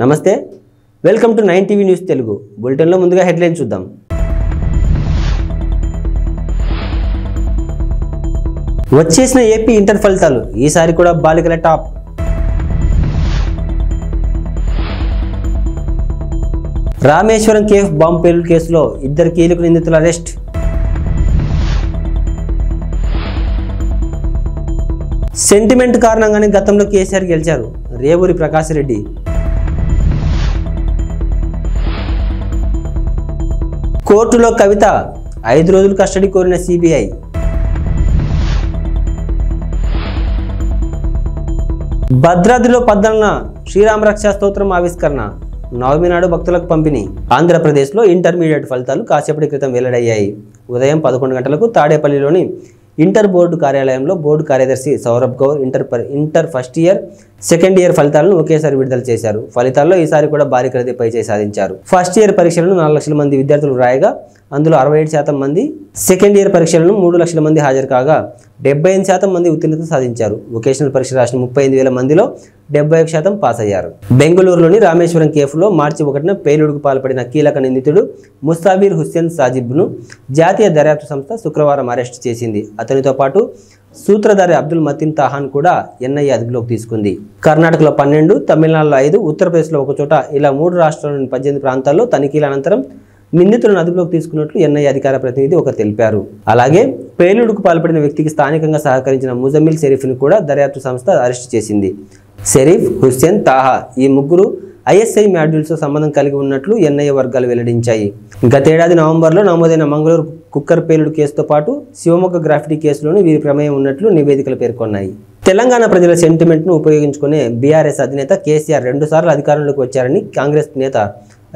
నమస్తే, welcome to 9 TV news Telugu. బులెటిన్లో ముందుగా హెడ్లైన్ చూద్దాం. వచ్చేసిన ఏపీ ఇంటర్ ఫలితాలు ఈసారి కూడా బాలికల టాప్. రామేశ్వరం కేఫ్ బాంబు పేలుడు కేసులో 2 కీలక నిందితుల అరెస్ట్. సెంటిమెంట్ కారణంగానే గతంలో కేసీఆర్ గెలిచారు, రేవూరి ప్రకాష్ రెడ్డి. కోర్టులో కవిత 5 రోజులు కస్టడీ కోరిన సిబిఐ. భద్రాద్రిలో 14న శ్రీరామ రక్షా స్తోత్రం ఆవిష్కరణ, నవమి నాడు భక్తులకు పంపిణీ. ఆంధ్రప్రదేశ్లో ఇంటర్మీడియట్ ఫలితాలు కాసేపటి క్రితం వెల్లడయ్యాయి. ఉదయం 11 గంటలకు తాడేపల్లిలోని ఇంటర్ బోర్డు కార్యాలయంలో బోర్డు కార్యదర్శి Saurabh Gaur inter first year, second year ఫలితాలను ఒకేసారి విడుదల చేశారు. ఫలితాల్లో ఈసారి కూడా భారీ ఖరీదు పైచేయి సాధించారు. ఫస్ట్ ఇయర్ పరీక్షలను 4 లక్షల మంది విద్యార్థులు రాయగా అందులో 67% మంది, సెకండ్ ఇయర్ పరీక్షలను 3 లక్షల మంది హాజరు కాగా 78% మంది ఉత్తీర్ణత సాధించారు. వొకేషనల్ పరీక్ష రాసిన 35,000 మందిలో 71% పాస్ అయ్యారు. బెంగళూరులోని రామేశ్వరం కేఫ్లో మార్చి 1న పేలుడుకు పాల్పడిన కీలక నిందితుడు ముస్తాబీర్ హుస్సేన్ సాజిబ్ను జాతీయ దర్యాప్తు సంస్థ శుక్రవారం అరెస్టు చేసింది. అతనితో పాటు సూత్రధారి అబ్దుల్ మతీన్ తాహాన్ కూడా ఎన్ఐఏ అదుపులోకి తీసుకుంది. కర్ణాటకలో 12, తమిళనాడులో 5, ఉత్తరప్రదేశ్లో 1 చోట ఇలా 3 రాష్ట్రాల్లోని 18 ప్రాంతాల్లో తనిఖీల అనంతరం నిందితులను అదుపులోకి తీసుకున్నట్లు ఎన్ఐఏ అధికార ప్రతినిధి ఒకరు తెలిపారు. అలాగే పేలుడుకు పాల్పడిన వ్యక్తికి స్థానికంగా సహకరించిన ముజమ్మిల్ షరీఫ్ను కూడా దర్యాప్తు సంస్థ అరెస్టు చేసింది. షరీఫ్, హుస్సేన్, తాహా ఈ ముగ్గురు ఐఎస్ఐ మాడ్యూల్స్తో సంబంధం కలిగి ఉన్నట్లు ఎన్ఐఏ వర్గాలు వెల్లడించాయి. గతేడాది నవంబర్లో నమోదైన మంగళూరు కుక్కర్ పేలుడు కేసుతో పాటు శివమొగ్గ గ్రాఫిటీ కేసులోనూ వీరి ప్రమేయం ఉన్నట్లు నివేదికలు పేర్కొన్నాయి. తెలంగాణ ప్రజల సెంటిమెంట్ను ఉపయోగించుకునే బీఆర్ఎస్ అధినేత కేసీఆర్ 2 సార్లు అధికారంలోకి వచ్చారని కాంగ్రెస్ నేత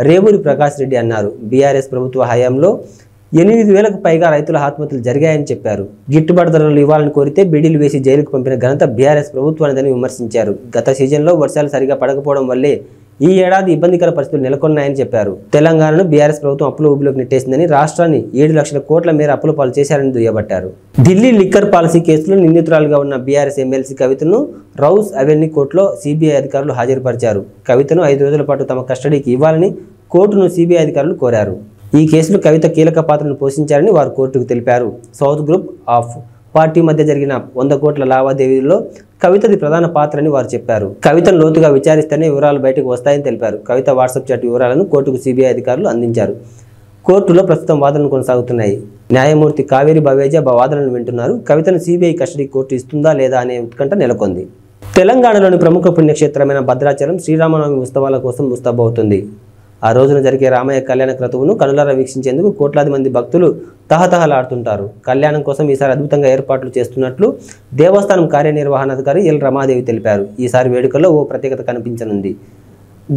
రేవూరి ప్రకాష్ రెడ్డి అన్నారు. బీఆర్ఎస్ ప్రభుత్వ హయాంలో 8,000కు పైగా రైతుల ఆత్మహత్యలు జరిగాయని చెప్పారు. గిట్టుబాటు ధరలు ఇవ్వాలని కోరితే బీడీలు వేసి జైలుకు పంపిన ఘనత బీఆర్ఎస్ ప్రభుత్వానిదని విమర్శించారు. గత సీజన్లో వర్షాలు సరిగా పడకపోవడం వల్లే ఈ ఏడాది ఇబ్బందికర పరిస్థితులు నెలకొన్నాయని చెప్పారు. తెలంగాణను బీఆర్ఎస్ ప్రభుత్వం అప్పుల ఊబిలోకి నెట్టేసిందని, రాష్ట్రాన్ని 7 లక్షల కోట్ల మేర అప్పుల పాలు చేశారని దుయ్యబట్టారు. ఢిల్లీ లిక్కర్ పాలసీ కేసులో నిందితురాలుగా ఉన్న బీఆర్ఎస్ ఎమ్మెల్సీ కవితను రౌస్ అవెన్యూ కోర్టులో సిబిఐ అధికారులు హాజరుపరిచారు. కవితను 5 రోజుల పాటు తమ కస్టడీకి ఇవ్వాలని కోర్టును సిబిఐ అధికారులు కోరారు. ఈ కేసులో కవిత కీలక పాత్రను పోషించారని వారు కోర్టుకు తెలిపారు. సౌత్ గ్రూప్ ఆఫ్ పార్టీ మధ్య జరిగిన 100 కోట్ల లావాదేవీల్లో కవితది ప్రధాన పాత్రని వారు చెప్పారు. కవితను లోతుగా విచారిస్తేనే వివరాలు బయటకు వస్తాయని తెలిపారు. కవిత వాట్సాప్ చాట్ వివరాలను కోర్టుకు సిబిఐ అధికారులు అందించారు. కోర్టులో ప్రస్తుతం వాదనలు కొనసాగుతున్నాయి. న్యాయమూర్తి కావేరి బవేజా వాదనలు వింటున్నారు. కవితను సిబిఐ కస్టడీ కోర్టు ఇస్తుందా లేదా అనే ఉత్కంఠ నెలకొంది. తెలంగాణలోని ప్రముఖ పుణ్యక్షేత్రమైన భద్రాచలం శ్రీరామనవమి ఉత్సవాల కోసం ముస్తాబవుతుంది. ఆ రోజున జరిగే రామయ్య కళ్యాణ క్రతువును కనులారా వీక్షించేందుకు కోట్లాది మంది భక్తులు తహతహలాడుతుంటారు. కళ్యాణం కోసం ఈసారి అద్భుతంగా ఏర్పాట్లు చేస్తున్నట్లు దేవస్థానం కార్యనిర్వహణాధికారి ఎల్ రమాదేవి తెలిపారు. ఈసారి వేడుకల్లో ఓ ప్రత్యేకత కనిపించనుంది.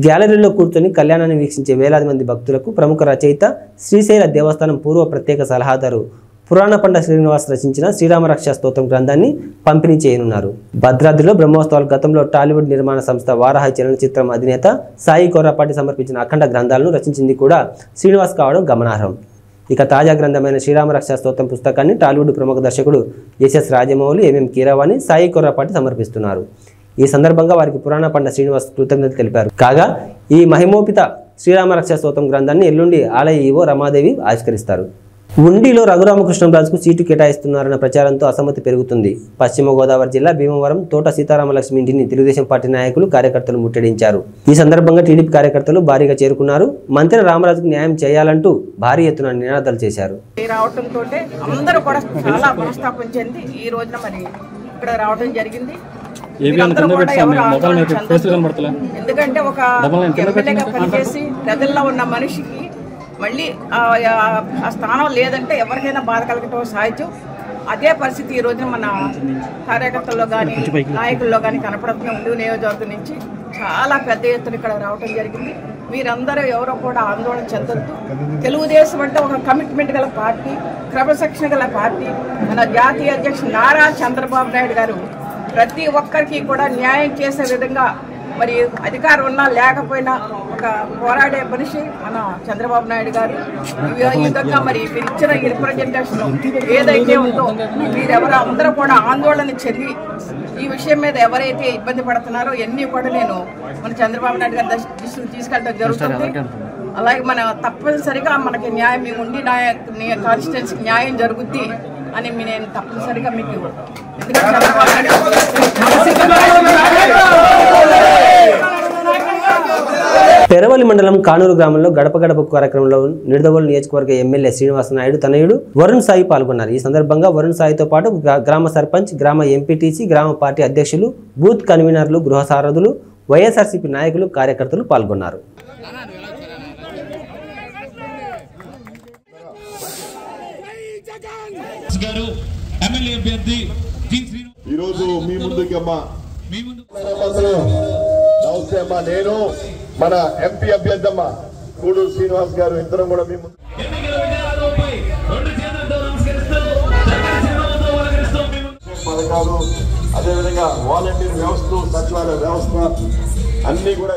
గ్యాలరీలో కూర్చొని కళ్యాణాన్ని వీక్షించే వేలాది మంది భక్తులకు ప్రముఖ రచయిత, శ్రీశైల దేవస్థానం పూర్వ ప్రత్యేక సలహాదారు పురాణ పండ శ్రీనివాస్ రచించిన శ్రీరామ రక్షా స్తోత్రం గ్రంథాన్ని పంపిణీ చేయనున్నారు. భద్రాద్రిలో బ్రహ్మోత్సవాలు గతంలో టాలీవుడ్ నిర్మాణ సంస్థ వారాహి చలనచిత్రం అధినేత సాయి కొర్రాపాటి సమర్పించిన అఖండ గ్రంథాలను రచించింది కూడా శ్రీనివాస్ కావడం గమనార్హం. ఇక తాజా గ్రంథమైన శ్రీరామ రక్షా స్తోత్రం పుస్తకాన్ని టాలీవుడ్ ప్రముఖ దర్శకుడు ఎస్ఎస్ రాజమౌళి, ఎంఎం కీరవాణి, సాయి కొర్రాపాటి సమర్పిస్తున్నారు. ఈ సందర్భంగా వారికి పురాణ పండ శ్రీనివాస్ కృతజ్ఞతలు తెలిపారు. కాగా ఈ మహిమోపిత శ్రీరామ రక్షా స్తోత్రం గ్రంథాన్ని ఎల్లుండి ఆలయ ఈవో రమాదేవి ఆవిష్కరిస్తారు. ఉండిలో రఘురామకృష్ణంరాజుకు సీటు కేటాయిస్తున్నారన్న ప్రచారంతో అసమ్మతి పెరుగుతుంది. పశ్చిమ గోదావరి జిల్లా భీమవరం తోట సీతారామలక్ష్మి ఇంటిని తెలుగుదేశం పార్టీ నాయకులు, కార్యకర్తలు ముట్టడించారు. ఈ సందర్భంగా టీడీపీ కార్యకర్తలు భారీగా చేరుకున్నారు. మంత్రి రామరాజుకు న్యాయం చేయాలంటూ భారీ ఎత్తున నినాదాలు చేశారు. రావడంతో అందరూ కూడా చాలా మనస్తాపం చెంది ఈ రోజున మరి ఇక్కడ రావడం జరిగింది. ఎందుకంటే ఒక ఎమ్మెల్యేగా పనిచేసి ప్రజల్లో ఉన్న మనిషికి మళ్ళీ ఆ స్థానం లేదంటే ఎవరికైనా బాధ కలగటం సహజం. అదే పరిస్థితి ఈ రోజున మన కార్యకర్తల్లో కానీ నాయకుల్లో కానీ కనపడుతున్న ఉండి నియోజకవర్గం నుంచి చాలా పెద్ద ఎత్తున ఇక్కడ రావడం జరిగింది. మీరందరూ ఎవరో కూడా ఆందోళన చెందొద్దు. తెలుగుదేశం అంటే ఒక కమిట్మెంట్ గల పార్టీ, క్రమశిక్షణ గల పార్టీ. మన జాతీయ అధ్యక్షుడు నారా చంద్రబాబు నాయుడు గారు ప్రతి ఒక్కరికి కూడా న్యాయం చేసే విధంగా మరి అధికారం ఉన్నా లేకపోయినా ఒక పోరాడే మనిషి మన చంద్రబాబు నాయుడు గారు. ఈ విధంగా మరి మీరు ఇచ్చిన రిప్రజెంటేషన్ ఏదైతే ఉందో మీరెవరో అందరూ కూడా ఆందోళన చెంది ఈ విషయం మీద ఎవరైతే ఇబ్బంది పడుతున్నారో ఎన్ని కూడా నేను మన చంద్రబాబు నాయుడు గారి దృష్టికి తీసుకెళ్ళడం జరుగుతుంది. అలాగే మన తప్పనిసరిగా మనకి న్యాయం మేము ఉండి కాన్స్టిట్యున్సీకి న్యాయం జరుగుద్ది అని నేను తప్పనిసరిగా మీకు ఎందుకంటే చంద్రబాబు పెరవలి మండలం కానూరు గ్రామంలో గడప గడప కార్యక్రమంలో నిడదవోలు నియోజకవర్గ ఎమ్మెల్యే శ్రీనివాస నాయుడు తనయుడు వరుణ్ సాయి పాల్గొన్నారు. ఈ సందర్భంగా వరుణ్ సాయితో పాటు గ్రామ సర్పంచ్, గ్రామ ఎంపీటీసీ, గ్రామ పార్టీ అధ్యక్షులు, బూత్ కన్వీనర్లు, గృహ సారథులు, వైఎస్ఆర్సీపీ నాయకులు, కార్యకర్తలు పాల్గొన్నారు. ఈరోజు మీ ముందుకి అమ్మా నమస్తే అమ్మా, నేను మన ఎంపీ అభ్యర్థి అమ్మా గూడూరు శ్రీనివాస్ గారు ఇద్దరం కూడా మీ ముందు పథకాలు, అదేవిధంగా వాలంటీర్ వ్యవస్థ, సచివాలయ వ్యవస్థ అన్ని కూడా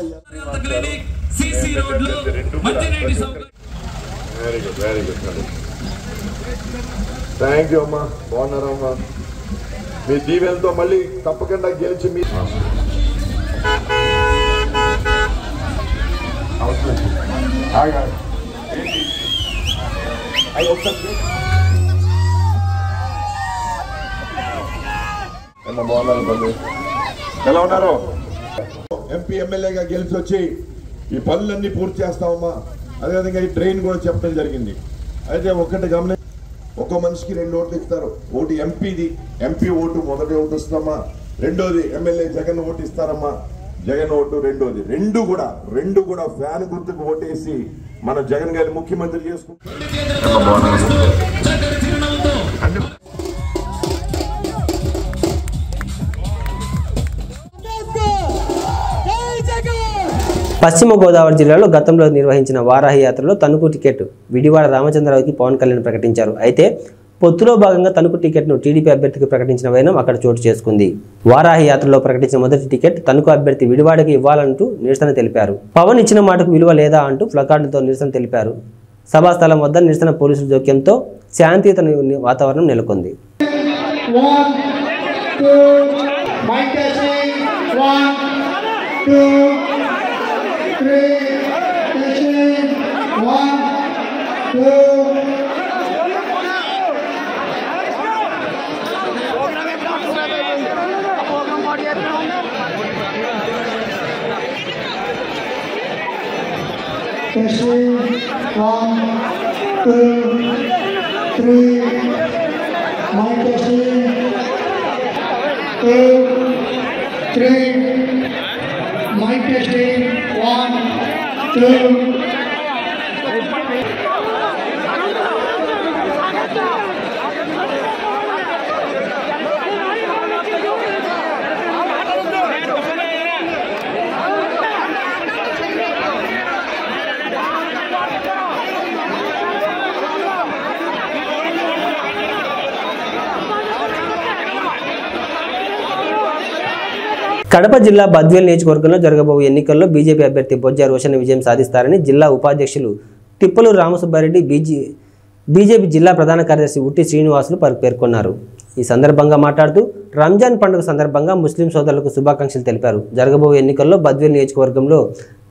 very good very good. Thank you అమ్మా, బాగున్నారా అమ్మా? మీ దీవెనతో మళ్ళీ తప్పకుండా గెలిచి మీ ఎలా ఉన్నారు? ఎంపీ ఎమ్మెల్యేగా గెలిచి వచ్చి ఈ పనులన్నీ పూర్తి చేస్తామమ్మా. అదేవిధంగా ఈ ట్రైన్ కూడా చెప్పడం జరిగింది. అయితే ఒక్కటి గమని, ఒక్కో మనిషికి 2 ఓట్లు ఇస్తారు. ఒకటి ఎంపీది, ఎంపీ ఓటు మొదటి ఓటు వస్తుందమ్మా. రెండోది ఎమ్మెల్యే జగన్ ఓటు ఇస్తారమ్మా, జగన్ ఓటు రెండోది. రెండు కూడా ఫ్యాన్ గుర్తుకు ఓటేసి మన జగన్ గారి ముఖ్యమంత్రి చేసుకుంటాం. పశ్చిమ గోదావరి జిల్లాలో గతంలో నిర్వహించిన వారాహి యాత్రలో తణుకు టికెట్ విడివాడ రామచంద్రరావుకి పవన్ కళ్యాణ్ ప్రకటించారు. అయితే పొత్తులో భాగంగా తణుకు టికెట్ను టీడీపీ అభ్యర్థికి ప్రకటించిన వైనం అక్కడ చోటు చేసుకుంది. వారాహి యాత్రలో ప్రకటించిన మొదటి టికెట్ తణుకు అభ్యర్థి విడివాడకి ఇవ్వాలంటూ నిరసన తెలిపారు. పవన్ ఇచ్చిన మాటకు విలువ లేదా అంటూ ప్లకార్డులతో నిరసన తెలిపారు. సభాస్థలం వద్ద నిరసన పోలీసుల జోక్యంతో శాంతియుత వాతావరణం నెలకొంది. కడప జిల్లా బద్వేల్ నియోజకవర్గంలో జరగబోయే ఎన్నికల్లో బీజేపీ అభ్యర్థి బొజ్జ రోషన్ విజయం సాధిస్తారని జిల్లా ఉపాధ్యక్షులు తిప్పలూరు రామసుబ్బారెడ్డి, బీజేపీ జిల్లా ప్రధాన కార్యదర్శి ఉట్టి శ్రీనివాసులు పేర్కొన్నారు. ఈ సందర్భంగా మాట్లాడుతూ రంజాన్ పండుగ సందర్భంగా ముస్లిం సోదరులకు శుభాకాంక్షలు తెలిపారు. జరగబోయే ఎన్నికల్లో బద్వేల్ నియోజకవర్గంలో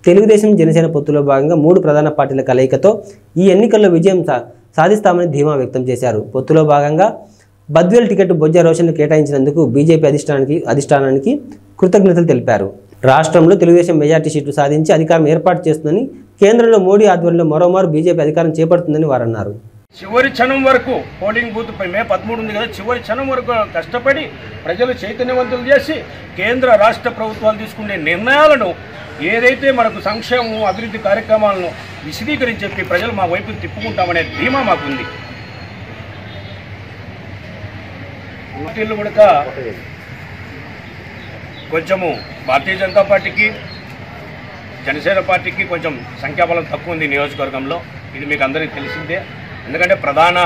తెలుగుదేశం, జనసేన పొత్తులో భాగంగా 3 ప్రధాన పార్టీల కలయికతో ఈ ఎన్నికల్లో విజయం సాధిస్తామని ధీమా వ్యక్తం చేశారు. పొత్తులో భాగంగా బద్వేల్ టికెట్ బొజ్జ రోషన్ను కేటాయించినందుకు బీజేపీ అధిష్టానానికి కృతజ్ఞతలు తెలిపారు. రాష్ట్రంలో తెలుగుదేశం మెజార్టీ సీట్లు సాధించి అధికారం ఏర్పాటు చేస్తుందని, కేంద్రంలో మోడీ ఆధ్వర్యంలో మరోమారు బీజేపీ అధికారం చేపడుతుందని వారన్నారు. చివరి క్షణం వరకు పోలింగ్ బూత్ మే 13 ఉంది కదా, చివరి క్షణం వరకు కష్టపడి ప్రజలు చైతన్యవంతులు చేసి కేంద్ర రాష్ట్ర ప్రభుత్వాలు తీసుకునే నిర్ణయాలను, ఏదైతే మనకు సంక్షేమం, అభివృద్ధి కార్యక్రమాలను విశదీకరించి చెప్పి ప్రజలు మా వైపు తిప్పుకుంటామనే ధీమా మాకుంది. పార్టీలు కూడా కొంచెము భారతీయ జనతా పార్టీకి, జనసేన పార్టీకి కొంచెం సంఖ్యాబలం తక్కువ ఉంది నియోజకవర్గంలో. ఇది మీకు అందరికీ తెలిసిందే. ఎందుకంటే ప్రధాన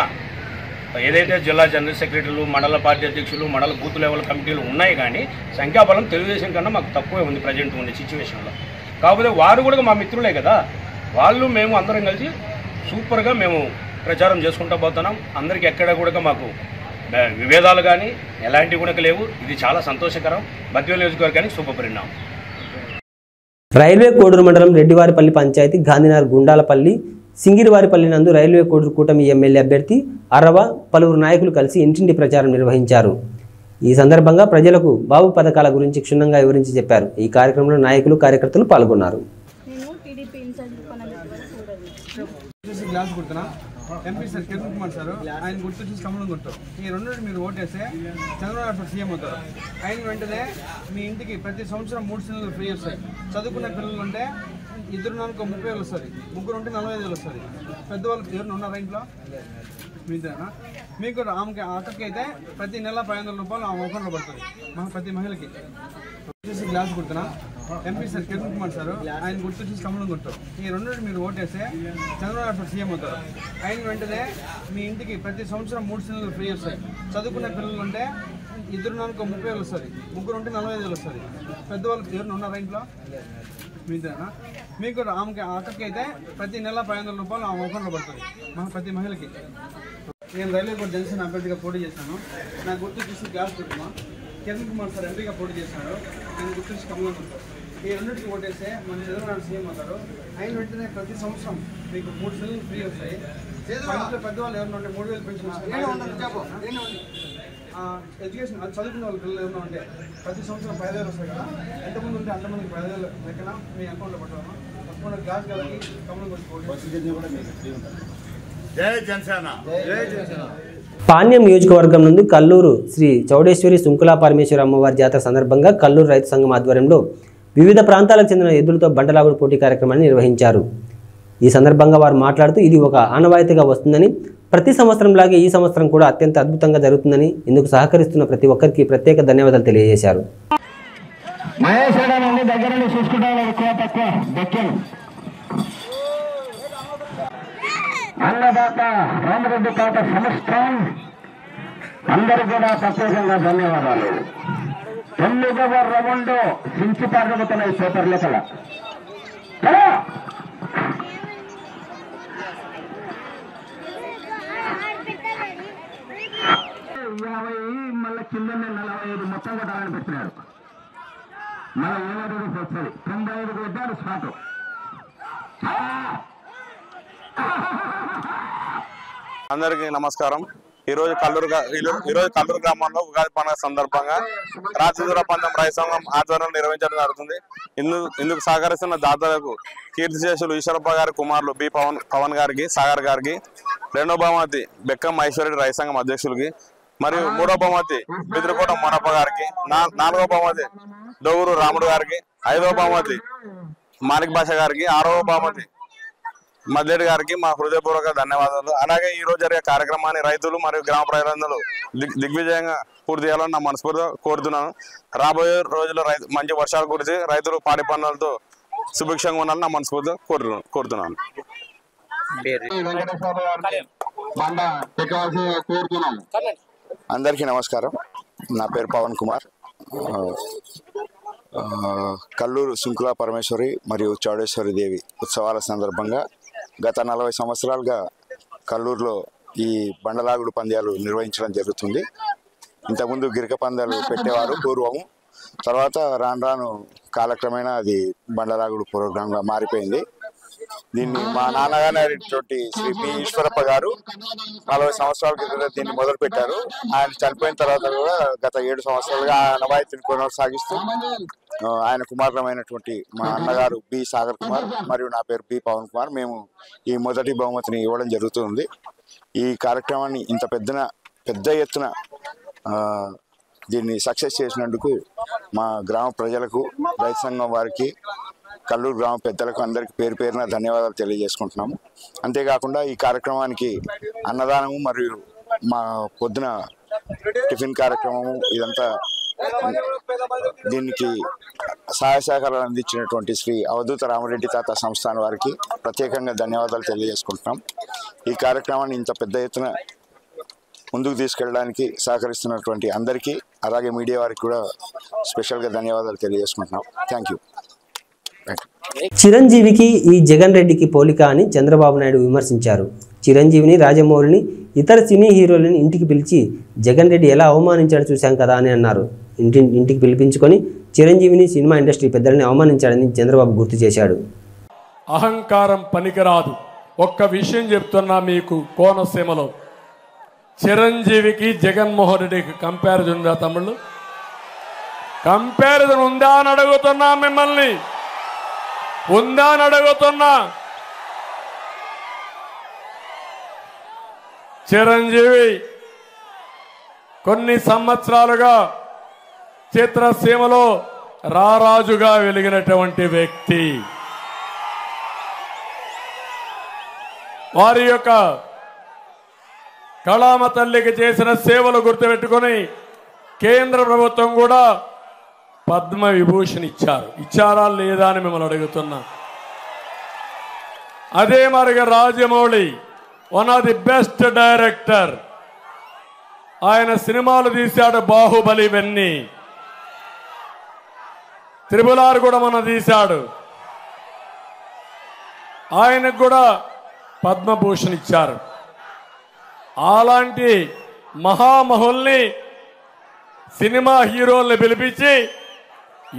ఏదైతే జిల్లా జనరల్ సెక్రటరీలు, మండల పార్టీ అధ్యక్షులు, మండల బూత్ లెవెల్ కమిటీలు ఉన్నాయి, కానీ సంఖ్యాబలం తెలుగుదేశం కన్నా మాకు తక్కువే ఉంది ప్రజెంట్ ఉండే సిచ్యువేషన్లో. కాకపోతే వారు కూడా మా మిత్రులే కదా, వాళ్ళు మేము అందరం కలిసి సూపర్గా మేము ప్రచారం చేసుకుంటూ పోతున్నాం. అందరికీ ఎక్కడ కూడా మాకు విభేదాలు కానీ ఎలాంటివి కూడా లేవు. ఇది చాలా సంతోషకరం. బద్వేలు నియోజకవర్గానికి శుభపరిణామం. రైల్వే కోడూరు మండలం రెడ్డివారిపల్లి పంచాయతీ గాంధీనగర్ గుండాలపల్లి సింగిరివారిపల్లి నందు రైల్వే కోడూరు కూటమి ఎమ్మెల్యే అభ్యర్థి అరవ పలువురు నాయకులు కలిసి ఇంటింటి ప్రచారం నిర్వహించారు. ఈ సందర్భంగా ప్రజలకు బాబు పథకాల గురించి క్షుణ్ణంగా వివరించి చెప్పారు. ఈ కార్యక్రమంలో నాయకులు కార్యకర్తలు పాల్గొన్నారు. MP sir Kiran Kumar sir, ఆయన గుర్తు చూసి కమలం గుర్తు. ఈ రెండు మీరు ఓటేస్తే చంద్రబాబు నాయుడు సీఎం అవుతారు. ఆయన వెంటనే మీ ఇంటికి ప్రతి సంవత్సరం 3 సిలిండర్లు ఫ్రీ వస్తాయి. చదువుకున్న పిల్లలు ఉంటే 2 నెలలకు 30,000 వస్తుంది, 3 ఉంటే 45,000 వస్తుంది. పెద్దవాళ్ళు ఎవరైనా ఉన్నారా ఇంట్లో? మీదేనా? మీకు ఆమెకి అక్కకి అయితే ప్రతి నెల 500 రూపాయలు ఆ అకౌంట్లో పడుతుంది ప్రతి మహిళకి. వచ్చేసి గ్లాస్ గుర్తున్నా MP sir Kiran Kumar sir, ఆయన గుర్తు చూసి కమలం గుర్తు. ఈ రెండు మీరు ఓటేస్తే చంద్రబాబు నాయుడు సీఎం అవుతారు. ఆయన వెంటనే మీ ఇంటికి ప్రతి సంవత్సరం 3 సిలిండర్లు ఫ్రీ వస్తాయి. చదువుకున్న పిల్లలు ఉంటే 2 నెలలకు 30,000 వస్తుంది, 3 ఉంటే 45,000 వస్తుంది. పెద్దవాళ్ళు ఎవరైనా ఉన్నారా ఇంట్లో? మీదేనా? మీకు ఆమెకి అక్కకి అయితే ప్రతి నెల 500 రూపాయలు ఆ అకౌంట్లో పడుతుంది ప్రతి మహిళకి. నేను రైల్వే కోర్టు జనసేన అభ్యర్థిగా పోటీ చేశాను. నా గుర్తు చూసి గ్యాస్ గుర్తున్నా. కిరణ్ కుమార్ సార్ ఎంపీగా పోటీ చేశారు. నేను గుర్తు చూసి కమలం గుర్తు. ఈ రెండింటికి ఓటేస్తే మన చంద్రబాబు సీఎం అవుతారు. ఆయన వెంటనే ప్రతి సంవత్సరం మీకు 3 సిలిండర్లు ఫ్రీ వస్తాయి. ఇంట్లో పెద్దవాళ్ళు ఎవరైనా ఉంటే 3,000 పెన్షన్ వస్తాయి. ఎడ్యుకేషన్ చదువుకున్న వాళ్ళ పిల్లలు ఏమైనా ఉంటే ప్రతి సంవత్సరం 5,000 వస్తాయి కదా. ఎంతమంది ఉంటే అంతమందికి 5,000 లెక్కన మీ అకౌంట్లో పట్టాము. తప్పకుండా గ్యాస్ కలిగి కమలం గుర్తు. పాణ్యం నియోజకవర్గం నుండి కల్లూరు శ్రీ చౌడేశ్వరి సుంకులా పరమేశ్వరి అమ్మవారి జాతర సందర్భంగా కల్లూరు రైతు సంఘం ఆధ్వర్యంలో వివిధ ప్రాంతాలకు చెందిన ఎద్దులతో బండలాగుడు పోటీ కార్యక్రమాన్ని నిర్వహించారు. ఈ సందర్భంగా వారు మాట్లాడుతూ ఇది ఒక ఆనవాయితీగా వస్తుందని, ప్రతి సంవత్సరంలాగే ఈ సంవత్సరం కూడా అత్యంత అద్భుతంగా జరుగుతుందని, ఇందుకు సహకరిస్తున్న ప్రతి ఒక్కరికి ప్రత్యేక ధన్యవాదాలు తెలియజేశారు. అన్నదాత రామరెడ్డి తాత సంస్థాన్ అందరూ కూడా ప్రత్యేకంగా ధన్యవాదాలు. 9వ రౌండ్ సించి పాల్గొతున్నాయి పేపర్ లెక్కల 50 మళ్ళీ కిందనే 45 మొత్తం కొట్టాలని పెట్టినాడు. మళ్ళీ 7 వస్తుంది 95 కొట్టాడు స్పాట్. అందరికీ నమస్కారం. ఈరోజు కల్లూరు గ్రామంలో ఉగాది పండుగ సందర్భంగా రాజదూర పందెం రైతు సంఘం ఆధ్వర్యంలో నిర్వహించడం జరుగుతుంది. ఇందుకు సహకరిస్తున్న దాతలకు కీర్తిశేషులు ఈశ్వరప్ప గారి కుమారులు బి పవన్ గారికి, సాగర్ గారికి, 2వ బహుమతి బెక్కం ఐశ్వర్య రైతు సంఘం అధ్యక్షులకి, మరియు 3వ బహుమతి బిద్రకోట మొనప్ప గారికి, 4వ బహుమతి దొగురు రాముడు గారికి, 5వ బహుమతి మాణిక్ భాష గారికి, 6వ బహుమతి మద్లేడి గారికి మా హృదయపూర్వక ధన్యవాదాలు. అలాగే ఈ రోజు జరిగే కార్యక్రమాన్ని రైతులు మరియు గ్రామ ప్రజలందరూ దిగ్విజయంగా పూర్తి చేయాలని నా మనస్ఫూర్తిగా కోరుతున్నాను. రాబోయే రోజుల్లో మంచి వర్షాలు కురిసి రైతులు పాడి పనులతో సుభిక్షంగా ఉండాలని నా మనస్ఫూర్తిగా కోరుతున్నాను. అందరికీ నమస్కారం. నా పేరు పవన్ కుమార్. కల్లూరు సుంకులా పరమేశ్వరి మరియు చౌడేశ్వరి దేవి ఉత్సవాల సందర్భంగా గత 40 సంవత్సరాలుగా కల్లూరులో ఈ బండలాగుడు పంద్యాలు నిర్వహించడం జరుగుతుంది. ఇంతకుముందు గిరిక పందాలు పెట్టేవారు పూర్వము. తర్వాత రాను కాలక్రమేణా అది బండలాగుడు ప్రోగ్రాంగా మారిపోయింది. దీన్ని మా నాన్నగారైనటువంటి శ్రీ పి ఈశ్వరప్ప గారు 40 సంవత్సరాల క్రితం దీన్ని మొదలు పెట్టారు. ఆయన చనిపోయిన తర్వాత కూడా గత 7 సంవత్సరాలుగా ఆ నవాయితీని కొనసాగిస్తూ ఆయన కుమారులమైనటువంటి మా అన్నగారు బి సాగర్ కుమార్ మరియు నా పేరు బి పవన్ కుమార్, మేము ఈ మొదటి బహుమతిని ఇవ్వడం జరుగుతుంది. ఈ కార్యక్రమాన్ని ఇంత పెద్ద ఎత్తున దీన్ని సక్సెస్ చేసినందుకు మా గ్రామ ప్రజలకు, రైతు సంఘం వారికి, కల్లూరు గ్రామ పెద్దలకు అందరికీ పేరు పేరున ధన్యవాదాలు తెలియజేసుకుంటున్నాము. అంతేకాకుండా ఈ కార్యక్రమానికి అన్నదానము మరియు మా పొద్దున టిఫిన్ కార్యక్రమము ఇదంతా దీనికి సహాయ సహకారాలు అందించినటువంటి శ్రీ అవధూత రామరెడ్డి తాత సంస్థాన్ వారికి ప్రత్యేకంగా ధన్యవాదాలు తెలియజేసుకుంటున్నాం. ఈ కార్యక్రమాన్ని ఇంత పెద్ద ఎత్తున ముందుకు తీసుకెళ్ళడానికి సహకరిస్తున్నటువంటి అందరికీ, అలాగే మీడియా వారికి కూడా స్పెషల్గా ధన్యవాదాలు తెలియజేసుకుంటున్నాం. Thank you. చిరంజీవికి ఈ జగన్ రెడ్డికి పోలిక అని చంద్రబాబు నాయుడు విమర్శించారు. చిరంజీవిని, రాజమౌళిని, ఇతర సినీ హీరోలని ఇంటికి పిలిచి జగన్ రెడ్డి ఎలా అవమానించాడో చూశాం కదా అని అన్నారు. ఇంటికి పిలిపించుకొని చిరంజీవిని, సినిమా ఇండస్ట్రీ పెద్దలని అవమానించాడని చంద్రబాబు గుర్తు చేశాడు. అహంకారం పనికిరాదు. ఒక్క విషయం చెప్తున్నా మీకు, కోనసీమలో చిరంజీవికి జగన్మోహన్ రెడ్డికి కంపారిజన్ ఉందా తమ్ముళ్ళు? కంపారిజన్ ఉందా అని అడుగుతున్నా మిమ్మల్ని, ఉందా అని అడుగుతున్నా. చిరంజీవి కొన్ని సంవత్సరాలుగా చిత్రసీమలో రారాజుగా వెలిగినటువంటి వ్యక్తి. వారి యొక్క కళామ తల్లికి చేసిన సేవలు గుర్తుపెట్టుకొని కేంద్ర ప్రభుత్వం కూడా పద్మ విభూషణ్ ఇచ్చారా లేదా అని మిమ్మల్ని అడుగుతున్నా. అదే మరిగా Rajamouli one of the best director. ఆయన సినిమాలు తీశాడు, బాహుబలి ఇవన్నీ, త్రిబుల్-ఆర్ కూడా మన తీశాడు. ఆయనకు కూడా పద్మభూషణ్ ఇచ్చారు. అలాంటి మహామహుల్ని, సినిమా హీరోల్ని పిలిపించి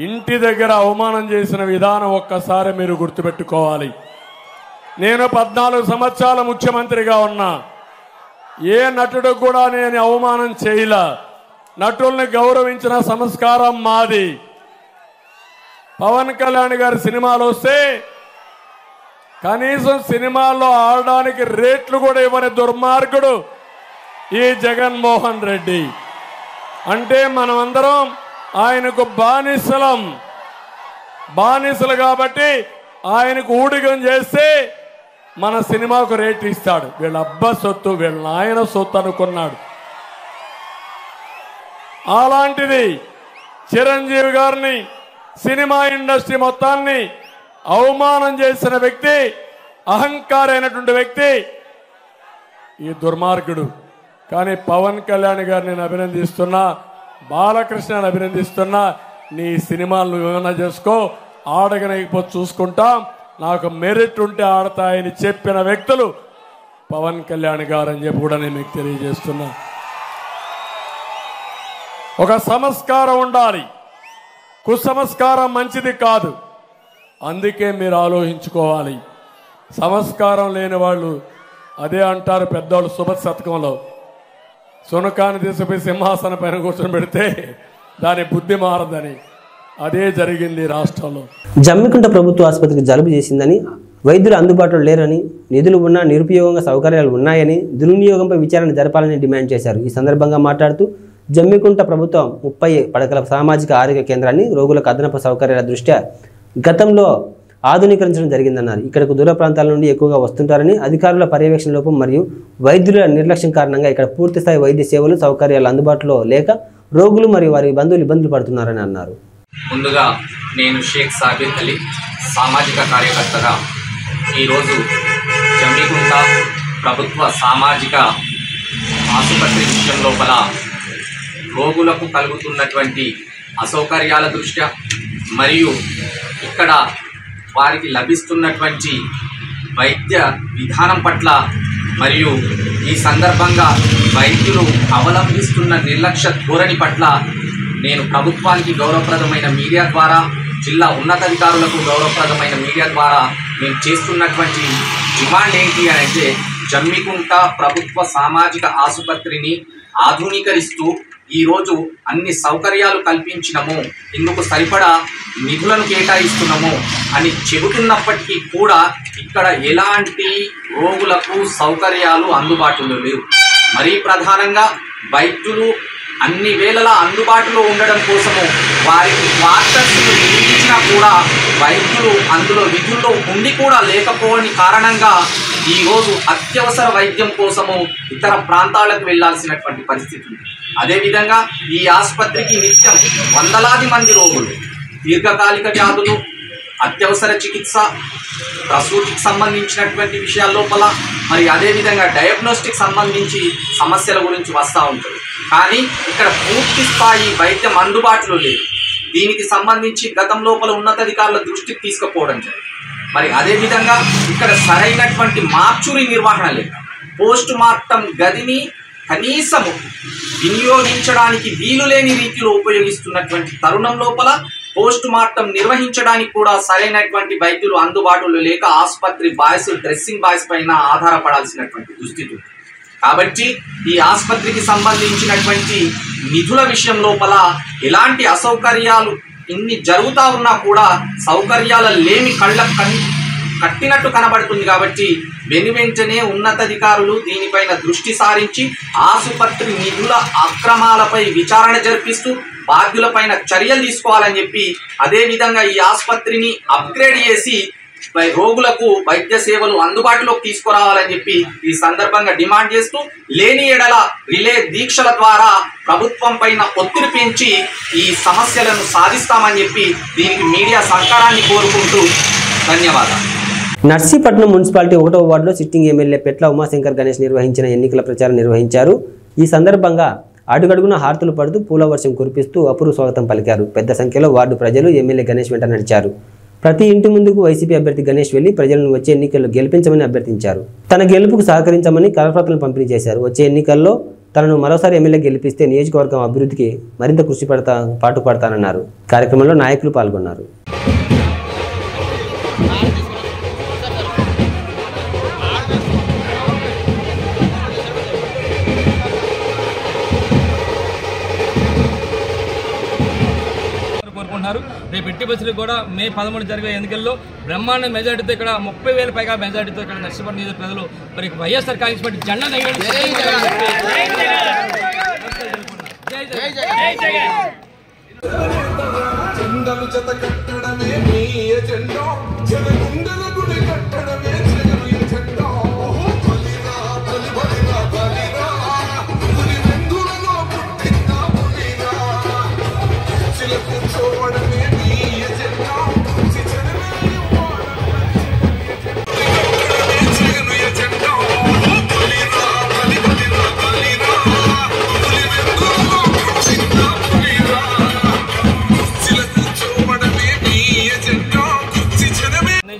ఇంటి దగ్గర అవమానం చేసిన విధానం ఒక్కసారి మీరు గుర్తుపెట్టుకోవాలి. నేను 14 సంవత్సరాల ముఖ్యమంత్రిగా ఉన్నా. ఏ నటుడు కూడా నేను అవమానం చేయలా. నటుల్ని గౌరవించిన సంస్కారం మాది. పవన్ కళ్యాణ్ గారి సినిమాలు వస్తే కనీసం సినిమాల్లో ఆడడానికి రేట్లు కూడా ఇవ్వని దుర్మార్గుడు ఈ జగన్మోహన్ రెడ్డి. అంటే మనమందరం ఆయనకు బానిసలు కాబట్టి ఆయనకు ఊడిగం చేస్తే మన సినిమాకు రేట్ ఇస్తాడు. వీళ్ళ అబ్బా సొత్తు, వీళ్ళ నాయన సొత్తు అనుకున్నాడు. అలాంటిది చిరంజీవి గారిని, సినిమా ఇండస్ట్రీ మొత్తాన్ని అవమానం చేసిన వ్యక్తి, అహంకారైనటువంటి వ్యక్తి ఈ దుర్మార్గుడు. కానీ పవన్ కళ్యాణ్ గారిని నేను అభినందిస్తున్నా, బాలకృష్ణని అభినందిస్తున్నా. నీ సినిమాలు ఏమైనా చేసుకో, ఆడగనకపోతే చూసుకుంటాం, నాకు మెరిట్ ఉంటే ఆడతాయని చెప్పిన వ్యక్తులు పవన్ కళ్యాణ్ గారు అని చెప్పి కూడా నేను మీకు తెలియజేస్తున్నా. ఒక సంస్కారం ఉండాలి, కుసంస్కారం మంచిది కాదు. అందుకే మీరు ఆలోచించుకోవాలి. సంస్కారం లేని వాళ్ళు అదే అంటారు పెద్దవాళ్ళు సుభత్ శతకంలో, సునకాన్ని తీసుకుపోయి సింహాసనం పైన కూర్చొని పెడితే దాని బుద్ధి మారదని. అదే జరిగింది రాష్ట్రంలో. జమ్మికుంట ప్రభుత్వ ఆసుపత్రికి జలుబు చేసిందని, వైద్యులు అందుబాటులో లేరని, నిధులు ఉన్నా నిరుపయోగంగా సౌకర్యాలు ఉన్నాయని, దుర్వినియోగంపై విచారణ జరపాలని డిమాండ్ చేశారు. ఈ సందర్భంగా మాట్లాడుతూ జమ్మికుంట ప్రభుత్వం 30 పడకల సామాజిక ఆరోగ్య కేంద్రాన్ని రోగులకు అదనపు సౌకర్యాల దృష్ట్యా గతంలో ఆధునీకరించడం జరిగిందన్నారు. ఇక్కడకు దూర ప్రాంతాల నుండి ఎక్కువగా వస్తుంటారని, అధికారుల పర్యవేక్షణ లోపం మరియు వైద్యుల నిర్లక్ష్యం కారణంగా ఇక్కడ పూర్తిస్థాయి వైద్య సేవలు, సౌకర్యాలు అందుబాటులో లేక రోగులు మరియు వారి బంధువులు ఇబ్బందులు పడుతున్నారని అన్నారు. ముందుగా నేను షేక్ సాబిర్ అలీ, సామాజిక కార్యకర్తగా ఈరోజు జమ్మికుంట ప్రభుత్వ సామాజిక ఆసుపత్రి విషయం లోపల రోగులకు కలుగుతున్నటువంటి అసౌకర్యాల దృష్ట్యా మరియు ఇక్కడ వారికి లభిస్తున్నటువంటి వైద్య విధానం పట్ల మరియు ఈ సందర్భంగా వైద్యులు అవలంబిస్తున్న నిర్లక్ష్య ధోరణి పట్ల నేను ప్రభుత్వానికి గౌరవప్రదమైన మీడియా ద్వారా, జిల్లా ఉన్నతాధికారులకు గౌరవప్రదమైన మీడియా ద్వారా మేము చేస్తున్నటువంటి డిమాండ్ ఏంటి అని అంటే, జమ్మికుంట ప్రభుత్వ సామాజిక ఆసుపత్రిని ఆధునీకరిస్తూ ఈరోజు అన్ని సౌకర్యాలు కల్పించినము, ఇందుకు సరిపడా నిధులను కేటాయిస్తున్నాము అని చెబుతున్నప్పటికీ కూడా ఇక్కడ ఎలాంటి రోగులకు సౌకర్యాలు అందుబాటులో లేవు. మరీ ప్రధానంగా వైద్యులు అన్ని వేళలా అందుబాటులో ఉండడం కోసము వారికి క్వార్టర్స్ నిర్మించినా కూడా వైద్యులు అందులో విధుల్లో ఉండి కూడా లేకపోవని కారణంగా ఈరోజు అత్యవసర వైద్యం కోసము ఇతర ప్రాంతాలకు వెళ్లాల్సినటువంటి పరిస్థితి ఉంది. అదేవిధంగా ఈ ఆసుపత్రికి నిత్యం వందలాది మంది రోగులు దీర్ఘకాలిక వ్యాధులు, అత్యవసర చికిత్స, ప్రసూతికి సంబంధించినటువంటి విషయాల లోపల మరి అదేవిధంగా డయాగ్నోస్టిక్ సంబంధించి సమస్యల గురించి వస్తూ ఉంటుంది. కానీ ఇక్కడ పూర్తి స్థాయి వైద్యం అందుబాటులో లేదు. దీనికి సంబంధించి గతం లోపల ఉన్నతాధికారుల దృష్టికి తీసుకుపోవడం జరిగింది. మరి అదేవిధంగా ఇక్కడ సరైనటువంటి మార్చురీ నిర్వహణ లేదు. పోస్ట్ మార్టం గదిని కనీసము వినియోగించడానికి వీలులేని రీతిలో ఉపయోగిస్తున్నటువంటి తరుణం లోపల పోస్ట్ మార్టం నిర్వహించడానికి కూడా సరైనటువంటి వైద్యులు అందుబాటులో లేక ఆసుపత్రి బాయ్స్ డ్రెస్సింగ్ బాయ్స్ పైన ఆధారపడాల్సినటువంటి దుస్థితి. కాబట్టి ఈ ఆసుపత్రికి సంబంధించినటువంటి నిధుల విషయం లోపల ఎలాంటి అసౌకర్యాలు ఇన్ని జరుగుతూ ఉన్నా కూడా సౌకర్యాల లేమి కట్టినట్టు కనబడుతుంది. కాబట్టి వెనువెంటనే ఉన్నతాధికారులు దీనిపైన దృష్టి సారించి ఆసుపత్రి నిధుల అక్రమాలపై విచారణ జరిపిస్తూ బాధ్యులపైన చర్యలు తీసుకోవాలని చెప్పి, అదేవిధంగా ఈ ఆసుపత్రిని అప్గ్రేడ్ చేసి రోగులకు వైద్య సేవలు అందుబాటులోకి తీసుకురావాలని చెప్పి ఈ సందర్భంగా డిమాండ్ చేస్తూ లేని ఎడల రిలే దీక్షల ద్వారా ప్రభుత్వం పైన ఒత్తిడి పెంచి ఈ సమస్యలను సాధిస్తామని చెప్పి దీనికి మీడియా సహకారాన్ని కోరుకుంటూ ధన్యవాదాలు. నర్సీపట్నం మున్సిపాలిటీ 1వ వార్డులో సిట్టింగ్ ఎమ్మెల్యే పెట్ల ఉమాశంకర్ గణేష్ నిర్వహించిన ఎన్నికల ప్రచారం నిర్వహించారు. ఈ సందర్భంగా అడుగడుగున హారతులు పడుతూ పూల వర్షం కురిపిస్తూ అపూర్వ స్వాగతం పలికారు. పెద్ద సంఖ్యలో వార్డు ప్రజలు ఎమ్మెల్యే గణేష్ వెంట నడిచారు. ప్రతి ఇంటి ముందుకు వైసీపీ అభ్యర్థి గణేష్ వెళ్లి ప్రజలను వచ్చే ఎన్నికల్లో గెలిపించమని అభ్యర్థించారు. తన గెలుపుకు సహకరించమని కరపత్రాలను పంపిణీ చేశారు. వచ్చే ఎన్నికల్లో తనను మరోసారి ఎమ్మెల్యే గెలిపిస్తే నియోజకవర్గం అభివృద్ధికి మరింత కృషి పాటుపడతానన్నారు. కార్యక్రమంలో నాయకులు పాల్గొన్నారు. రేపు ఎట్టి బస్సులు కూడా మే 13 జరిగే ఎన్నికల్లో బ్రహ్మాండ మెజార్టీతో ఇక్కడ 30,000 పైగా మెజార్టీతో ఇక్కడ నర్సీపట్నం నియోజక ప్రజలు మరి వైఎస్ఆర్ కాంగ్రెస్ పార్టీ జెండా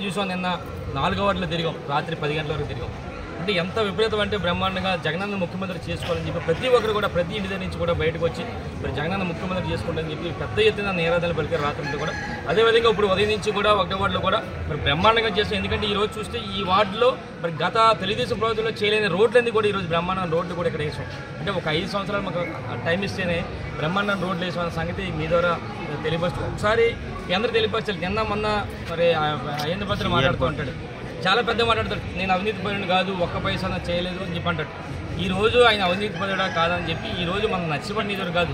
చూసాం. నిన్న 4వ వార్డులో తిరిగాం, రాత్రి 10 గంటల వరకు తిరిగాం. అంటే ఎంత విపరీతం అంటే బ్రహ్మాండంగా జగనన్న ముఖ్యమంత్రి చేసుకోవాలని చెప్పి ప్రతి ఒక్కరు కూడా ప్రతి ఇంటి దగ్గర నుంచి కూడా బయటకు వచ్చి మరి జగనన్న ముఖ్యమంత్రి చేసుకోవాలని చెప్పి పెద్ద ఎత్తున నిరాధనలు పలికారు రాత్రి కూడా. అదేవిధంగా ఇప్పుడు ఉదయం నుంచి కూడా 1వ వార్డులో కూడా మరి బ్రహ్మాండంగా చేస్తాం. ఎందుకంటే ఈరోజు చూస్తే ఈ వార్డులో మరి గత తెలుగుదేశం ప్రభుత్వంలో చేయలేని రోడ్లన్నీ కూడా ఈరోజు బ్రహ్మాండం రోడ్లు కూడా ఇక్కడ వేసాం. అంటే ఒక 5 సంవత్సరాలు మాకు టైం ఇస్తేనే బ్రహ్మాండం రోడ్లు వేసామన్న సంగతి మీ ద్వారా తెలియపరుస్తుంది. ఒకసారి అందరూ తెలియపరచాలి. నిన్న మొన్న మరి అయ్యన్న పత్రిక మాట్లాడుతూ ఉంటాడు, చాలా పెద్ద మాట్లాడతాడు. నేను అవినీతి పరుడు కాదు, ఒక్క పైసా చేయలేదు అని చెప్పి అంటాడు. ఈరోజు ఆయన అవినీతి పరుడా కాదని చెప్పి ఈరోజు మన నర్సీపట్నం నియోజకవర్గం కాదు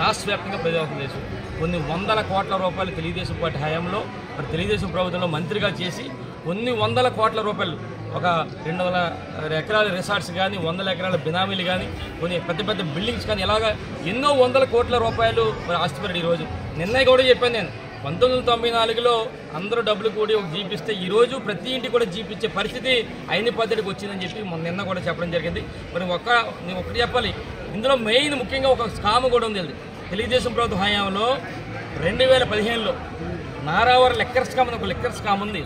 రాష్ట్ర వ్యాప్తంగా ప్రజాస్వామ్యం చేసి కొన్ని వందల కోట్ల రూపాయలు తెలుగుదేశం పార్టీ హయాంలో మరి తెలుగుదేశం ప్రభుత్వంలో మంత్రిగా చేసి కొన్ని వందల కోట్ల రూపాయలు ఒక 200 ఎకరాల రిసార్ట్స్ కానీ 100 ఎకరాల బినామీలు కానీ కొన్ని పెద్ద పెద్ద బిల్డింగ్స్ కానీ ఇలాగా ఎన్నో వందల కోట్ల రూపాయలు ఆస్తిపరుడు. ఈరోజు నిన్న కూడా చెప్పాను నేను 1994లో అందరూ డబ్బులు కూడి ఒక జీప్ ఇస్తే ఈరోజు ప్రతి ఇంటికి కూడా జీప్ ఇచ్చే పరిస్థితి అయిన పద్ధతికి వచ్చిందని చెప్పి నిన్న కూడా చెప్పడం జరిగింది. మరి నేను ఒకటి చెప్పాలి, ఇందులో మెయిన్ ముఖ్యంగా ఒక స్కామ్ కూడా ఉంది. తెలుగుదేశం ప్రభుత్వ హయాంలో 2015లో నారావారి లెక్కర్ స్కామ్ అని ఒక లెక్కర్ స్కామ్ ఉంది.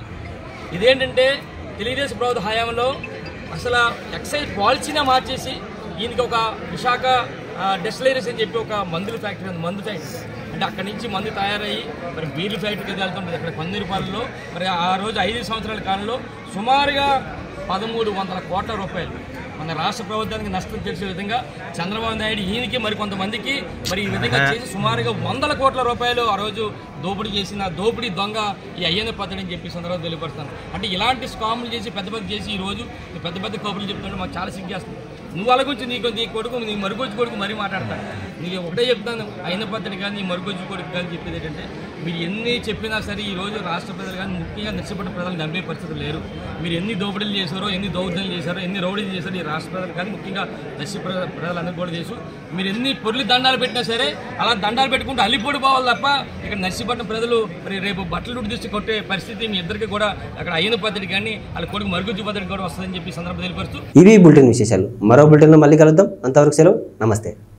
ఇదేంటంటే తెలుగుదేశం ప్రభుత్వ హయాంలో అసలు ఎక్సైజ్ పాలసీనే మార్చేసి ఈయనకి ఒక విశాఖ డెస్టిలరీస్ అని చెప్పి ఒక మందుల ఫ్యాక్టరీ ఉంది. మందు ఫ్యాక్టరీ అంటే అక్కడి నుంచి మందు తయారయ్యి మరి బీర్లు ఫ్యాక్టరీకి వెళ్తుంటుంది అక్కడ పందిరిపాలెంలో. మరి ఆ రోజు 5 సంవత్సరాల కాలంలో సుమారుగా 1300 కోట్ల రూపాయలు మన రాష్ట్ర ప్రభుత్వానికి నష్టం తెలిసే విధంగా చంద్రబాబు నాయుడు ఈయనకి మరి కొంతమందికి మరి ఈ విధంగా చేసి సుమారుగా 100 కోట్ల రూపాయలు ఆ రోజు దోపిడీ చేసిన దోపిడీ దొంగ ఈ అయ్యన్న పద్ధతి అని చెప్పి సందర్భంగా తెలియపరుస్తాను. అంటే ఇలాంటి స్కాములు చేసి పెద్ద చేసి ఈరోజు పెద్ద కబుర్లు చెప్తుంటే మాకు చాలా సిగ్గేస్తుంది. నువ్వు అలాగొచ్చి నీ కొడుకు నీ మరుగుజ్జు కొడుకు మరీ మాట్లాడతాను. నీకు ఒకటే చెప్తాను, అయ్యన్న పద్ధతి కానీ నీ మరుగుజ్జు కొడుకు కానీ చెప్పేది ఏంటంటే మీరు ఎన్ని చెప్పినా సరే ఈరోజు రాష్ట్ర ప్రజలు కానీ ముఖ్యంగా నర్సీపట్నం ప్రజలు నమ్మే పరిస్థితులు లేరు. మీరు ఎన్ని దోపిడీలు చేశారో, ఎన్ని దౌర్జన్యాలు చేశారో, ఎన్ని రౌడీలు చేశారో ఈ రాష్ట్ర ప్రజలు కానీ ముఖ్యంగా నర్సీపట్నం ప్రజలందరూ కూడా చేసు. మీరు ఎన్ని పొర్లి దండాలు పెట్టినా సరే అలా దండాలు పెట్టుకుంటూ అల్లిపోటు పోవాలి తప్ప ఇక్కడ నర్సీపట్నం ప్రజలు మరి రేపు బట్టలు తీసి కొట్టే పరిస్థితి మీ ఇద్దరికి కూడా అక్కడ అయ్యన్న పద్ధతి కానీ వాళ్ళ కొడుకు మరుగుజ్జు పద్ధతి కూడా వస్తుందని చెప్పి సందర్భం తెలియపరుస్తూ ఇవి బులెటిన్ విశేషాలు. మరో బులెటిన్లో మళ్ళీ కలుద్దాం. అంతవరకు సెలవు. నమస్తే.